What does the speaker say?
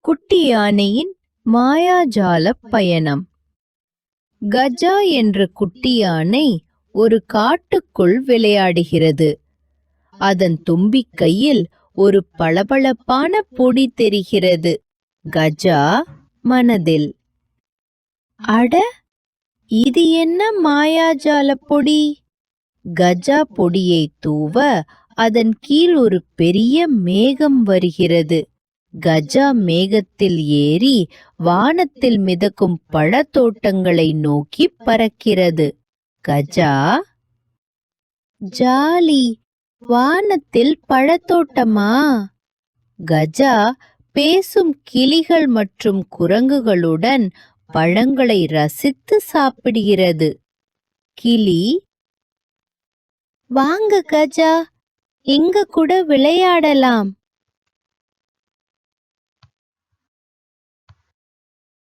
குட்டி யானையின் மாயாஜால பயணம். கஜா என்ற குட்டி யானை ஒரு காட்டுக்குள் விளையாடுகிறது. அதன் தும்பிக்கையில் ஒரு பளபளப்பான பொடி தெரிகிறது. கஜா மனதில், அட, இது என்ன மாயாஜால பொடி? கஜா பொடியை தூவ அதன் கீழ் ஒரு பெரிய மேகம் வருகிறது. கஜா மேகத்தில் ஏறி வானத்தில் மிதக்கும் பழத்தோட்டங்களை நோக்கி பறக்கிறது. கஜா, ஜாலி, வானத்தில் பழத்தோட்டமா? கஜா பேசும் கிளிகள் மற்றும் குரங்குகளுடன் பழங்களை ரசித்து சாப்பிடுகிறது. கிளி, வாங்க கஜா, எங்க கூட விளையாடலாம்.